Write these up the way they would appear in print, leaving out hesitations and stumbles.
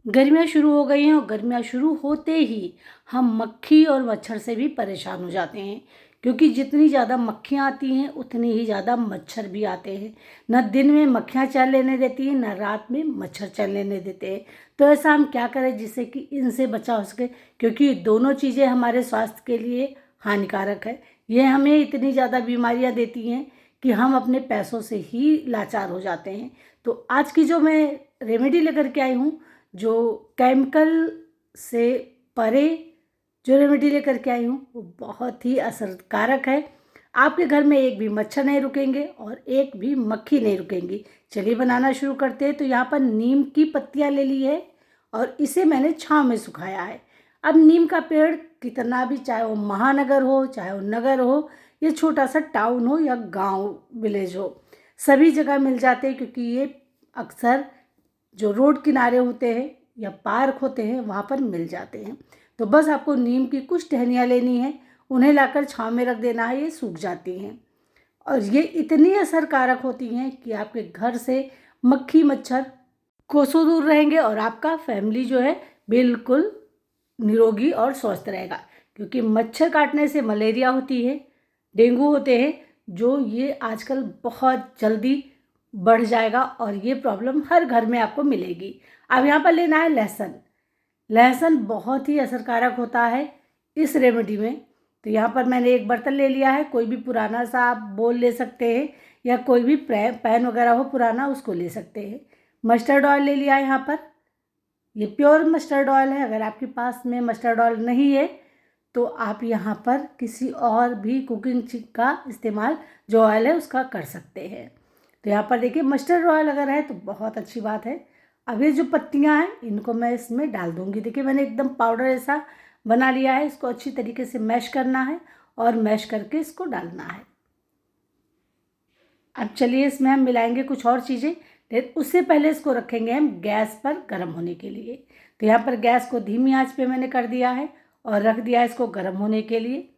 गर्मियाँ शुरू हो गई हैं और गर्मियाँ शुरू होते ही हम मक्खी और मच्छर से भी परेशान हो जाते हैं, क्योंकि जितनी ज़्यादा मक्खियाँ आती हैं उतनी ही ज़्यादा मच्छर भी आते हैं। न दिन में मक्खियाँ चल लेने देती हैं, न रात में मच्छर चल लेने देते हैं। तो ऐसा हम क्या करें जिससे कि इनसे बचा हो सके, क्योंकि दोनों चीज़ें हमारे स्वास्थ्य के लिए हानिकारक है। ये हमें इतनी ज़्यादा बीमारियाँ देती हैं कि हम अपने पैसों से ही लाचार हो जाते हैं। तो आज की जो मैं रेमेडी लेकर के आई हूँ, जो केमिकल से परे जो रेमेडी लेकर के आई हूँ, वो बहुत ही असरकारक है। आपके घर में एक भी मच्छर नहीं रुकेंगे और एक भी मक्खी नहीं रुकेंगी। चलिए बनाना शुरू करते हैं। तो यहाँ पर नीम की पत्तियाँ ले ली है और इसे मैंने छाँव में सुखाया है। अब नीम का पेड़ कितना भी, चाहे वो महानगर हो, चाहे वो नगर हो, या छोटा सा टाउन हो या गांव विलेज हो, सभी जगह मिल जाते हैं, क्योंकि ये अक्सर जो रोड किनारे होते हैं या पार्क होते हैं वहाँ पर मिल जाते हैं। तो बस आपको नीम की कुछ टहनियाँ लेनी है, उन्हें लाकर छाँव में रख देना है, ये सूख जाती हैं और ये इतनी असरकारक होती हैं कि आपके घर से मक्खी मच्छर कोसों दूर रहेंगे और आपका फैमिली जो है बिल्कुल निरोगी और स्वस्थ रहेगा। क्योंकि मच्छर काटने से मलेरिया होती है, डेंगू होते हैं, जो ये आजकल बहुत जल्दी बढ़ जाएगा और ये प्रॉब्लम हर घर में आपको मिलेगी। अब यहाँ पर लेना है लहसुन। लहसुन बहुत ही असरकारक होता है इस रेमेडी में। तो यहाँ पर मैंने एक बर्तन ले लिया है, कोई भी पुराना सा आप बोल ले सकते हैं या कोई भी पैन वगैरह हो पुराना, उसको ले सकते हैं। मस्टर्ड ऑयल ले लिया है यहाँ पर, ये प्योर मस्टर्ड ऑयल है। अगर आपके पास में मस्टर्ड ऑयल नहीं है तो आप यहाँ पर किसी और भी कुकिंग का इस्तेमाल, जो ऑयल है उसका, कर सकते हैं। तो यहाँ पर देखिए मस्टर्ड ऑयल अगर है तो बहुत अच्छी बात है। अब ये जो पत्तियाँ हैं इनको मैं इसमें डाल दूँगी। देखिए मैंने एकदम पाउडर ऐसा बना लिया है। इसको अच्छी तरीके से मैश करना है और मैश करके इसको डालना है। अब चलिए इसमें हम मिलाएंगे कुछ और चीज़ें, लेकिन उससे पहले इसको रखेंगे हम गैस पर गर्म होने के लिए। तो यहाँ पर गैस को धीमी आंच पे मैंने कर दिया है और रख दिया है इसको गर्म होने के लिए।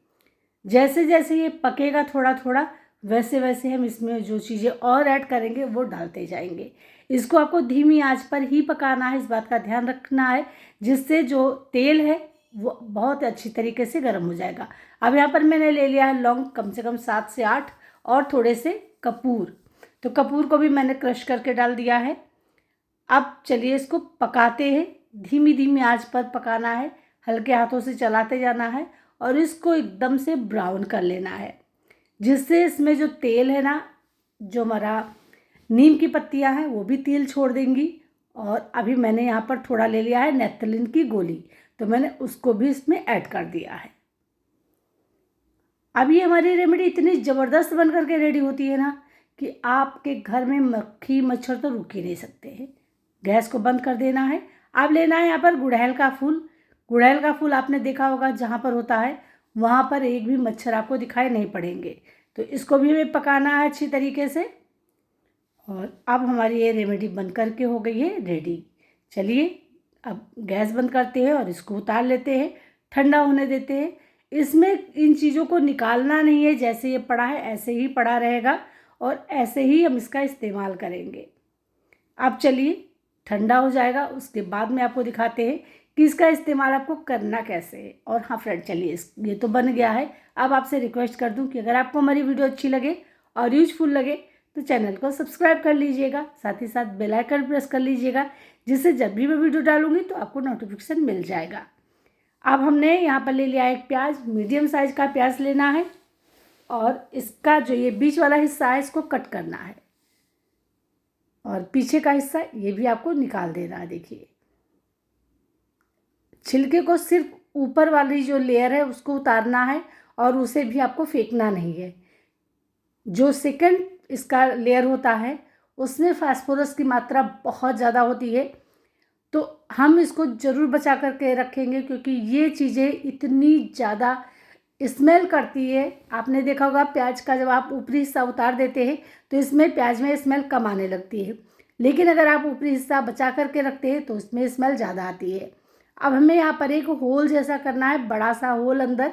जैसे जैसे ये पकेगा थोड़ा थोड़ा, वैसे वैसे हम इसमें जो चीज़ें और ऐड करेंगे वो डालते जाएंगे। इसको आपको धीमी आंच पर ही पकाना है, इस बात का ध्यान रखना है, जिससे जो तेल है वो बहुत अच्छी तरीके से गर्म हो जाएगा। अब यहाँ पर मैंने ले लिया है लौंग, कम से कम 7 से 8, और थोड़े से कपूर। तो कपूर को भी मैंने क्रश करके डाल दिया है। अब चलिए इसको पकाते हैं, धीमी धीमी आंच पर पकाना है, हल्के हाथों से चलाते जाना है और इसको एकदम से ब्राउन कर लेना है, जिससे इसमें जो तेल है ना, जो हमारा नीम की पत्तियां हैं वो भी तेल छोड़ देंगी। और अभी मैंने यहाँ पर थोड़ा ले लिया है नेफ्थलीन की गोली, तो मैंने उसको भी इसमें ऐड कर दिया है। अब ये हमारी रेमेडी इतनी ज़बरदस्त बन करके रेडी होती है ना कि आपके घर में मक्खी मच्छर तो रुक ही नहीं सकते हैं। गैस को बंद कर देना है। अब लेना है यहाँ पर गुड़हल का फूल। गुड़हल का फूल आपने देखा होगा, जहाँ पर होता है वहाँ पर एक भी मच्छर आपको दिखाई नहीं पड़ेंगे। तो इसको भी हमें पकाना है अच्छी तरीके से। और अब हमारी ये रेमेडी बन करके हो गई है रेडी। चलिए अब गैस बंद करते हैं और इसको उतार लेते हैं, ठंडा होने देते हैं। इसमें इन चीज़ों को निकालना नहीं है, जैसे ये पड़ा है ऐसे ही पड़ा रहेगा और ऐसे ही हम इसका इस्तेमाल करेंगे। अब चलिए ठंडा हो जाएगा, उसके बाद में आपको दिखाते हैं कि इसका इस्तेमाल आपको करना कैसे है। और हाँ फ्रेंड, चलिए ये तो बन गया है। अब आपसे रिक्वेस्ट कर दूं कि अगर आपको हमारी वीडियो अच्छी लगे और यूजफुल लगे तो चैनल को सब्सक्राइब कर लीजिएगा, साथ ही साथ बेल आइकन प्रेस कर लीजिएगा, जिससे जब भी मैं वीडियो डालूंगी तो आपको नोटिफिकेशन मिल जाएगा। अब हमने यहाँ पर ले लिया एक प्याज, मीडियम साइज का प्याज लेना है और इसका जो ये बीच वाला हिस्सा है इसको कट करना है और पीछे का हिस्सा ये भी आपको निकाल देना है। देखिए छिलके को सिर्फ ऊपर वाली जो लेयर है उसको उतारना है और उसे भी आपको फेंकना नहीं है। जो सेकंड इसका लेयर होता है उसमें फास्फोरस की मात्रा बहुत ज़्यादा होती है, तो हम इसको ज़रूर बचा करके रखेंगे, क्योंकि ये चीज़ें इतनी ज़्यादा स्मेल करती है। आपने देखा होगा प्याज का जब आप ऊपरी हिस्सा उतार देते हैं तो इसमें प्याज में स्मेल कम आने लगती है, लेकिन अगर आप ऊपरी हिस्सा बचा करके रखते हैं तो इसमें स्मेल ज़्यादा आती है। अब हमें यहाँ पर एक होल जैसा करना है, बड़ा सा होल अंदर,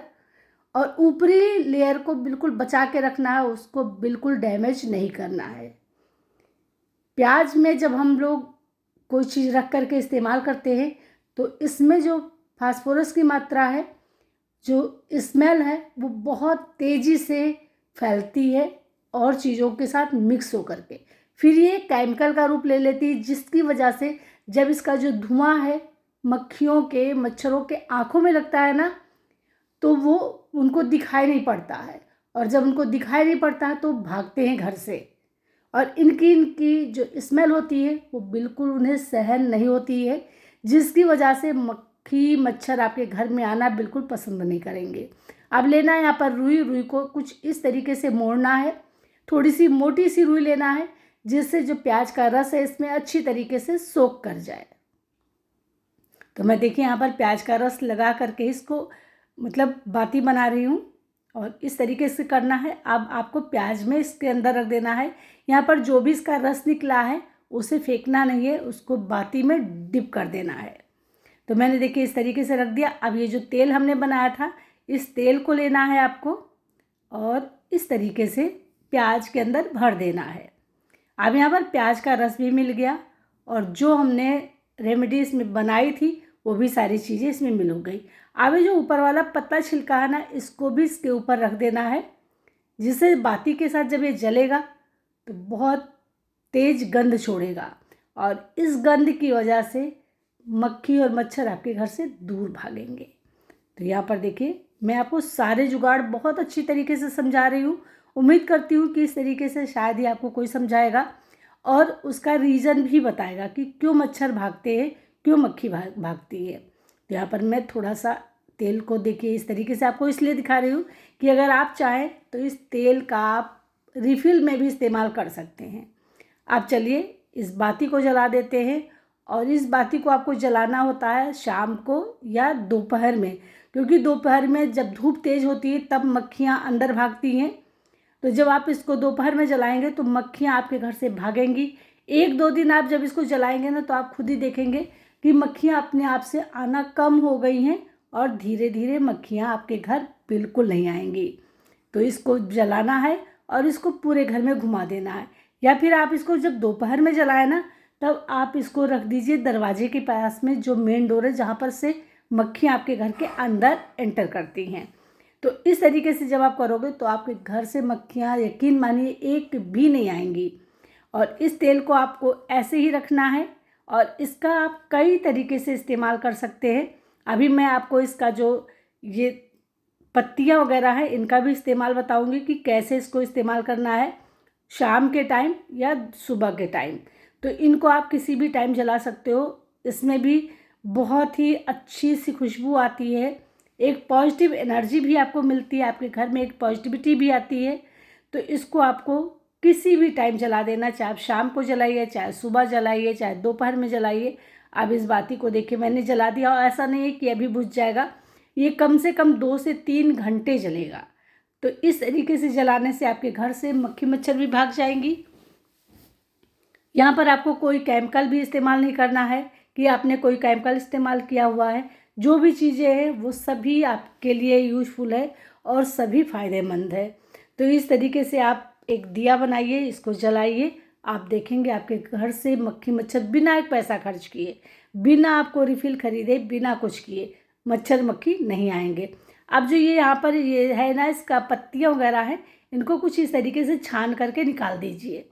और ऊपरी लेयर को बिल्कुल बचा के रखना है, उसको बिल्कुल डैमेज नहीं करना है। प्याज में जब हम लोग कोई चीज़ रख करके इस्तेमाल करते हैं तो इसमें जो फास्फोरस की मात्रा है, जो स्मेल है, वो बहुत तेज़ी से फैलती है और चीज़ों के साथ मिक्स होकर के फिर ये केमिकल का रूप ले लेती है, जिसकी वजह से जब इसका जो धुआं है मक्खियों के, मच्छरों के आँखों में लगता है ना, तो वो उनको दिखाई नहीं पड़ता है, और जब उनको दिखाई नहीं पड़ता है तो भागते हैं घर से। और इनकी जो स्मेल होती है वो बिल्कुल उन्हें सहन नहीं होती है, जिसकी वजह से मक्खी मच्छर आपके घर में आना बिल्कुल पसंद नहीं करेंगे। अब लेना है यहाँ पर रुई को कुछ इस तरीके से मोड़ना है, थोड़ी सी मोटी सी रुई लेना है, जिससे जो प्याज का रस है इसमें अच्छी तरीके से सोख कर जाए। तो मैं देखिए यहाँ पर प्याज का रस लगा करके इसको मतलब बाती बना रही हूँ, और इस तरीके से करना है। अब आपको प्याज में इसके अंदर रख देना है। यहाँ पर जो भी इसका रस निकला है उसे फेंकना नहीं है, उसको बाती में डिप कर देना है। तो मैंने देखिए इस तरीके से रख दिया। अब ये जो तेल हमने बनाया था, इस तेल को लेना है आपको और इस तरीके से प्याज के अंदर भर देना है। अब यहाँ पर प्याज का रस भी मिल गया और जो हमने रेमेडी इसमें बनाई थी वो भी सारी चीज़ें इसमें मिल हो गई। अब ये जो ऊपर वाला पत्ता छिलका है ना, इसको भी इसके ऊपर रख देना है, जिससे बाती के साथ जब ये जलेगा तो बहुत तेज गंध छोड़ेगा, और इस गंध की वजह से मक्खी और मच्छर आपके घर से दूर भागेंगे। तो यहाँ पर देखिए मैं आपको सारे जुगाड़ बहुत अच्छी तरीके से समझा रही हूँ। उम्मीद करती हूँ कि इस तरीके से शायद ही आपको कोई समझाएगा और उसका रीज़न भी बताएगा कि क्यों मच्छर भागते हैं, क्यों मक्खी भागती है। तो यहाँ पर मैं थोड़ा सा तेल को देखिए इस तरीके से आपको इसलिए दिखा रही हूँ कि अगर आप चाहें तो इस तेल का आप रिफ़िल में भी इस्तेमाल कर सकते हैं। अब चलिए इस बाती को जला देते हैं, और इस बाती को आपको जलाना होता है शाम को या दोपहर में, क्योंकि दोपहर में जब धूप तेज़ होती है तब मक्खियाँ अंदर भागती हैं। तो जब आप इसको दोपहर में जलाएंगे तो मक्खियाँ आपके घर से भागेंगी। 1-2 दिन आप जब इसको जलाएंगे ना, तो आप खुद ही देखेंगे कि मक्खियाँ अपने आप से आना कम हो गई हैं और धीरे धीरे मक्खियाँ आपके घर बिल्कुल नहीं आएंगी। तो इसको जलाना है और इसको पूरे घर में घुमा देना है, या फिर आप इसको जब दोपहर में जलाएं ना, तब आप इसको रख दीजिए दरवाजे के पास में, जो मेन डोर है जहाँ पर से मक्खियाँ आपके घर के अंदर एंटर करती हैं। तो इस तरीके से जब आप करोगे तो आपके घर से मक्खियाँ यकीन मानिए एक भी नहीं आएंगी। और इस तेल को आपको ऐसे ही रखना है और इसका आप कई तरीके से इस्तेमाल कर सकते हैं। अभी मैं आपको इसका जो ये पत्तियाँ वगैरह है इनका भी इस्तेमाल बताऊंगी कि कैसे इसको इस्तेमाल करना है, शाम के टाइम या सुबह के टाइम। तो इनको आप किसी भी टाइम जला सकते हो। इसमें भी बहुत ही अच्छी सी खुशबू आती है, एक पॉजिटिव एनर्जी भी आपको मिलती है, आपके घर में एक पॉजिटिविटी भी आती है। तो इसको आपको किसी भी टाइम जला देना, चाहे आप शाम को जलाइए, चाहे सुबह जलाइए, चाहे दोपहर में जलाइए। अब इस बाती को देखिए मैंने जला दिया, और ऐसा नहीं है कि अभी बुझ जाएगा, ये कम से कम 2 से 3 घंटे जलेगा। तो इस तरीके से जलाने से आपके घर से मक्खी मच्छर भी भाग जाएंगी। यहाँ पर आपको कोई केमिकल भी इस्तेमाल नहीं करना है कि आपने कोई केमिकल इस्तेमाल किया हुआ है। जो भी चीज़ें हैं वो सभी आपके लिए यूज़फुल है और सभी फ़ायदेमंद है। तो इस तरीके से आप एक दिया बनाइए, इसको जलाइए, आप देखेंगे आपके घर से मक्खी मच्छर बिना एक पैसा खर्च किए, बिना आपको रिफ़िल ख़रीदे, बिना कुछ किए मच्छर मक्खी नहीं आएंगे। अब जो ये यहाँ पर ये है ना, इसका पत्तियाँ वगैरह हैं, इनको कुछ इस तरीके से छान करके निकाल दीजिए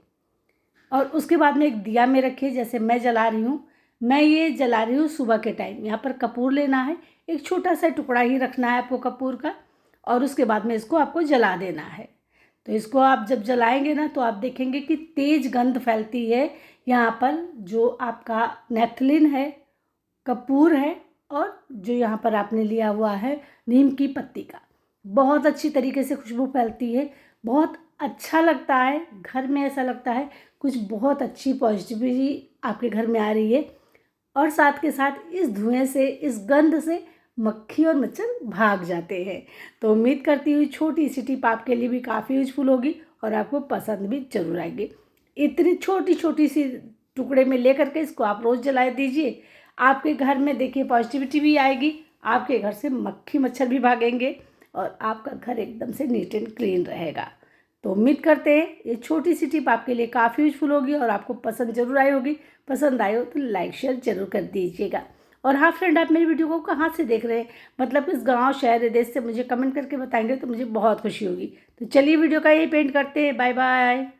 और उसके बाद में एक दिया में रखिए। जैसे मैं जला रही हूँ, मैं ये जला रही हूँ सुबह के टाइम। यहाँ पर कपूर लेना है, एक छोटा सा टुकड़ा ही रखना है आपको कपूर का, और उसके बाद में इसको आपको जला देना है। तो इसको आप जब जलाएंगे ना, तो आप देखेंगे कि तेज़ गंध फैलती है। यहाँ पर जो आपका नैफ्थलीन है, कपूर है, और जो यहाँ पर आपने लिया हुआ है नीम की पत्ती का, बहुत अच्छी तरीके से खुशबू फैलती है, बहुत अच्छा लगता है। घर में ऐसा लगता है कुछ बहुत अच्छी पॉजिटिविटी आपके घर में आ रही है, और साथ के साथ इस धुएं से, इस गंध से मक्खी और मच्छर भाग जाते हैं। तो उम्मीद करती हूँ छोटी सी टिप आपके लिए भी काफ़ी यूजफुल होगी और आपको पसंद भी जरूर आएगी। इतनी छोटी छोटी सी टुकड़े में लेकर के इसको आप रोज़ जला दीजिए, आपके घर में देखिए पॉजिटिविटी भी आएगी, आपके घर से मक्खी मच्छर भी भागेंगे और आपका घर एकदम से नीट एंड क्लीन रहेगा। तो उम्मीद करते हैं ये छोटी सी टिप आपके लिए काफ़ी यूजफुल होगी और आपको पसंद जरूर आई होगी। पसंद आए हो तो लाइक शेयर जरूर कर दीजिएगा। और हाँ फ्रेंड, आप मेरी वीडियो को कहाँ से देख रहे हैं, मतलब इस गांव शहर देश से मुझे कमेंट करके बताएंगे तो मुझे बहुत खुशी होगी। तो चलिए वीडियो का यही पेंट करते हैं। Bye bye.